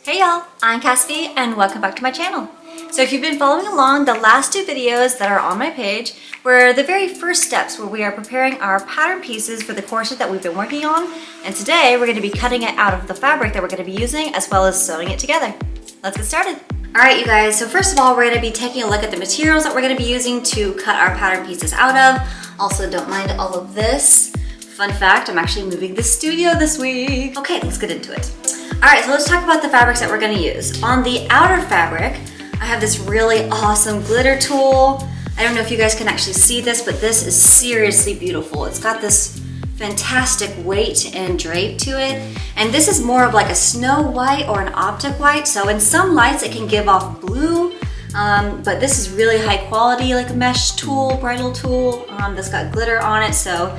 Hey y'all, I'm CassB and welcome back to my channel. So if you've been following along, the last two videos that are on my page were the very first steps where we are preparing our pattern pieces for the corset that we've been working on. And today we're going to be cutting it out of the fabric that we're going to be using as well as sewing it together. Let's get started. Alright you guys, so first of all we're going to be taking a look at the materials that we're going to be using to cut our pattern pieces out of. Also don't mind all of this. Fun fact, I'm actually moving the studio this week. Okay, let's get into it. Alright, so let's talk about the fabrics that we're going to use. On the outer fabric, I have this really awesome glitter tulle. I don't know if you guys can actually see this, but this is seriously beautiful. It's got this fantastic weight and drape to it. And this is more of like a snow white or an optic white. So in some lights it can give off blue, but this is really high quality, like a mesh tulle, bridal tulle that's got glitter on it. So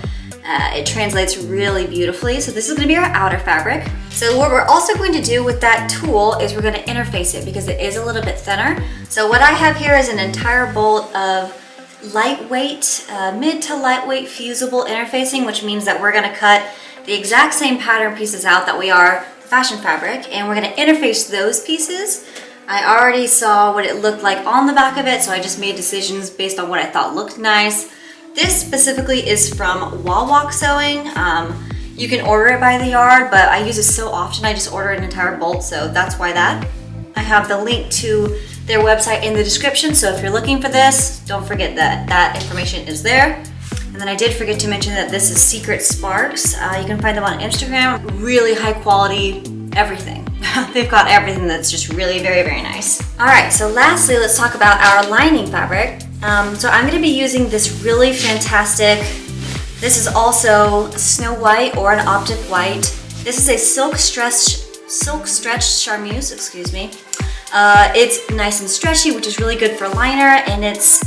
it translates really beautifully. So this is going to be our outer fabric. So what we're also going to do with that tulle is we're going to interface it because it is a little bit thinner. So what I have here is an entire bolt of lightweight, mid to lightweight fusible interfacing, which means that we're going to cut the exact same pattern pieces out that we are the fashion fabric, and we're going to interface those pieces. I already saw what it looked like on the back of it, so I just made decisions based on what I thought looked nice. This specifically is from Wall Walk Sewing. You can order it by the yard, but I use it so often I just order an entire bolt, so that's why that. I have the link to their website in the description, so if you're looking for this, don't forget that that information is there. And then I did forget to mention that this is Secret Sparks. You can find them on Instagram. Really high quality, everything. They've got everything that's just really very, very nice. All right, so lastly, let's talk about our lining fabric. So I'm gonna be using this really fantastic, this is also Snow White or an optic white. This is a silk stretch charmeuse, excuse me. It's nice and stretchy, which is really good for liner, and it's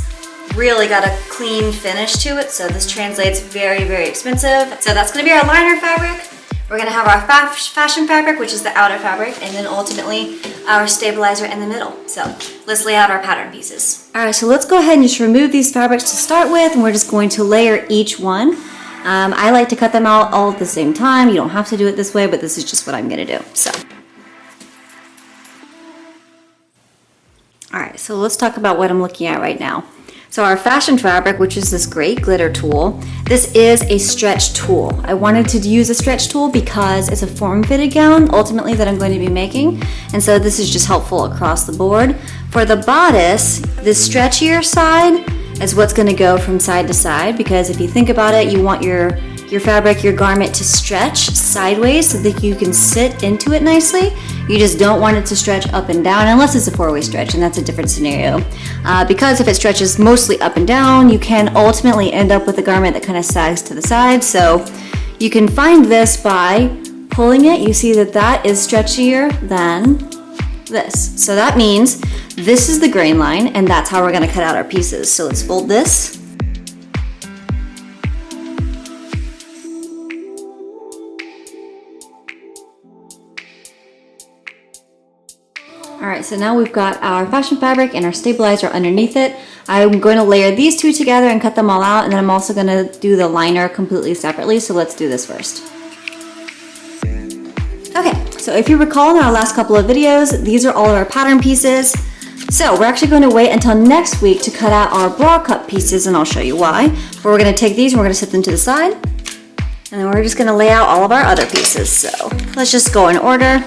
really got a clean finish to it, so this translates very, very expensive. So that's gonna be our liner fabric. We're gonna have our fashion fabric, which is the outer fabric, and then ultimately our stabilizer in the middle. So let's lay out our pattern pieces. All right, so let's go ahead and just remove these fabrics to start with, and we're just going to layer each one. I like to cut them out all at the same time. You don't have to do it this way, but this is just what I'm gonna do, so. All right, so let's talk about what I'm looking at right now. So our fashion fabric, which is this great glitter tulle, this is a stretch tulle. I wanted to use a stretch tulle because it's a form-fitted gown, ultimately, that I'm going to be making. And so this is just helpful across the board. For the bodice, the stretchier side is what's gonna go from side to side, because if you think about it, you want your fabric, your garment to stretch sideways so that you can sit into it nicely. You just don't want it to stretch up and down unless it's a four-way stretch, and that's a different scenario. Because if it stretches mostly up and down, you can ultimately end up with a garment that kind of sags to the side. So you can find this by pulling it. You see that that is stretchier than this. So that means this is the grain line, and that's how we're gonna cut out our pieces. So let's fold this. All right, so now we've got our fashion fabric and our stabilizer underneath it. I'm going to layer these two together and cut them all out, and then I'm also gonna do the liner completely separately, so let's do this first. Okay, so if you recall in our last couple of videos, these are all of our pattern pieces. So we're actually going to wait until next week to cut out our bra cup pieces, and I'll show you why. But we're gonna take these and we're gonna set them to the side, and then we're just gonna lay out all of our other pieces. So let's just go in order.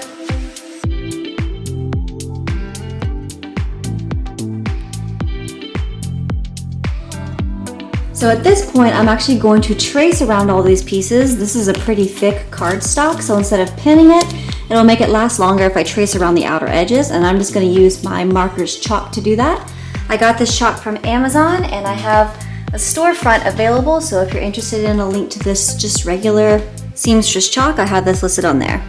So at this point, I'm actually going to trace around all these pieces. This is a pretty thick cardstock, so instead of pinning it, it'll make it last longer if I trace around the outer edges, and I'm just gonna use my marker's chalk to do that. I got this chalk from Amazon, and I have a storefront available, so if you're interested in a link to this just regular seamstress chalk, I have this listed on there.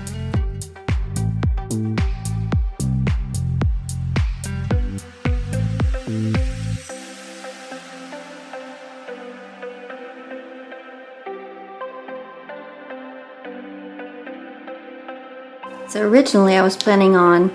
So originally I was planning on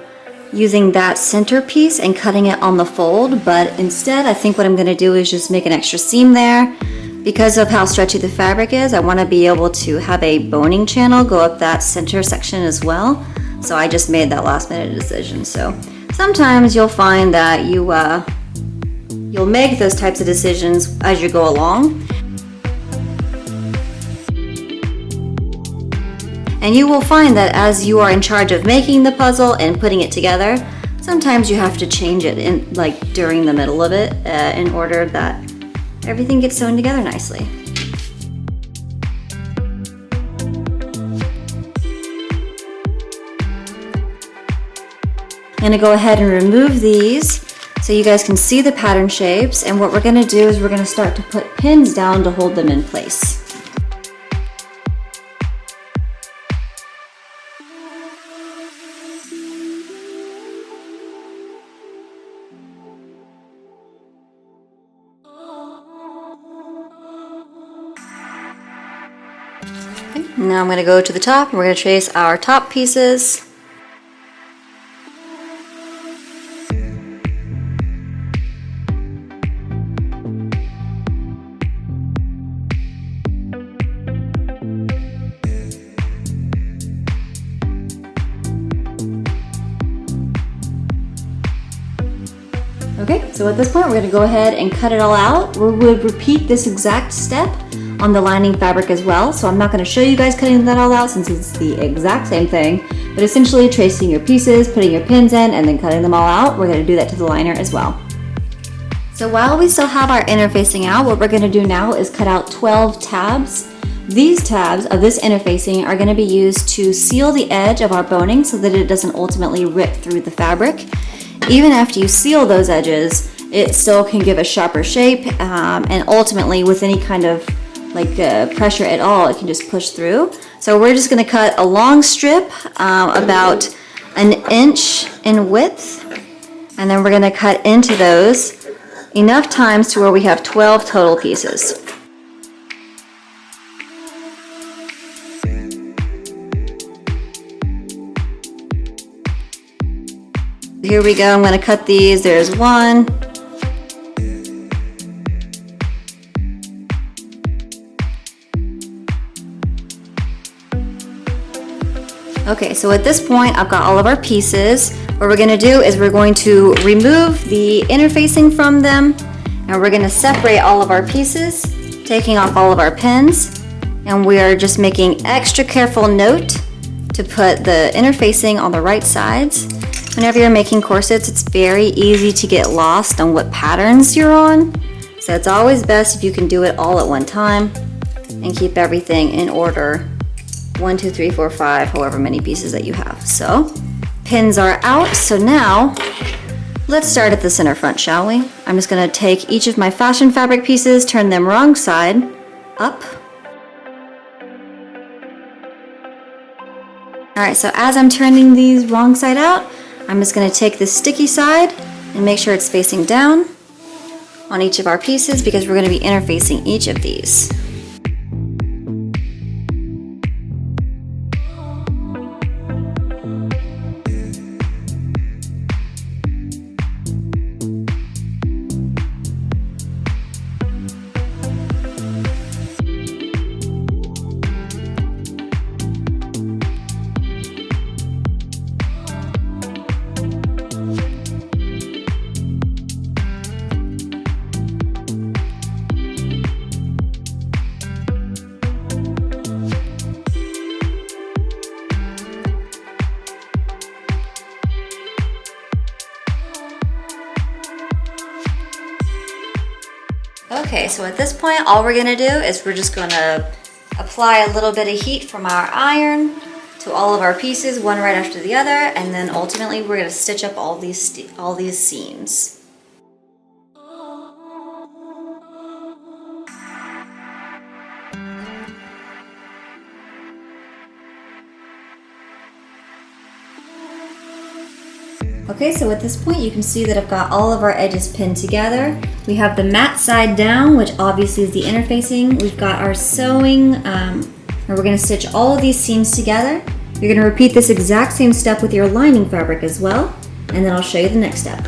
using that centerpiece and cutting it on the fold, but instead I think what I'm gonna do is just make an extra seam there. Because of how stretchy the fabric is, I wanna be able to have a boning channel go up that center section as well. So I just made that last minute decision. So sometimes you'll find that you'll make those types of decisions as you go along. And you will find that as you are in charge of making the puzzle and putting it together, sometimes you have to change it in during the middle of it in order that everything gets sewn together nicely. I'm going to go ahead and remove these so you guys can see the pattern shapes, and what we're going to do is we're going to start to put pins down to hold them in place. Now I'm going to go to the top and we're going to trace our top pieces. Okay, so at this point we're going to go ahead and cut it all out. We would repeat this exact step on the lining fabric as well, so I'm not going to show you guys cutting that all out since it's the exact same thing, but essentially tracing your pieces, putting your pins in, and then cutting them all out. We're going to do that to the liner as well. So while we still have our interfacing out, what we're going to do now is cut out 12 tabs. These tabs of this interfacing are going to be used to seal the edge of our boning so that it doesn't ultimately rip through the fabric. Even after you seal those edges, it still can give a sharper shape, and ultimately with any kind of pressure at all, it can just push through. So we're just going to cut a long strip about 1 inch in width, and then we're going to cut into those enough times to where we have 12 total pieces. Here we go, I'm going to cut these. There's one. Okay, so at this point I've got all of our pieces. What we're going to do is we're going to remove the interfacing from them, and we're going to separate all of our pieces, taking off all of our pins, and we are just making extra careful note to put the interfacing on the right sides. Whenever you're making corsets, it's very easy to get lost on what patterns you're on, so it's always best if you can do it all at one time and keep everything in order. 1, 2, 3, 4, 5, however many pieces that you have. So pins are out, so now let's start at the center front, shall we? I'm just going to take each of my fashion fabric pieces, turn them wrong side up. Alright, so as I'm turning these wrong side out, I'm just going to take the sticky side and make sure it's facing down on each of our pieces because we're going to be interfacing each of these. Okay, so at this point, all we're gonna do is we're just gonna apply a little bit of heat from our iron to all of our pieces, one right after the other, and then ultimately we're gonna stitch up all these seams. Okay, so at this point you can see that I've got all of our edges pinned together. We have the mat side down, which obviously is the interfacing. We've got our sewing, and we're going to stitch all of these seams together. You're going to repeat this exact same step with your lining fabric as well, and then I'll show you the next step.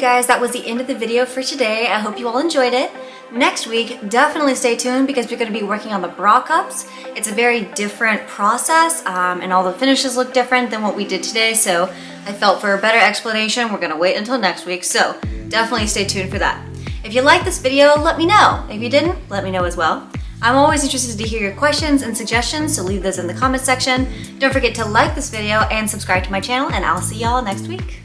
guys, that was the end of the video for today. I hope you all enjoyed it. Next week, definitely stay tuned because we're going to be working on the bra cups. It's a very different process and all the finishes look different than what we did today. So I felt for a better explanation, we're going to wait until next week. So definitely stay tuned for that. If you liked this video, let me know. If you didn't, let me know as well. I'm always interested to hear your questions and suggestions, so leave those in the comment section. Don't forget to like this video and subscribe to my channel, and I'll see y'all next week.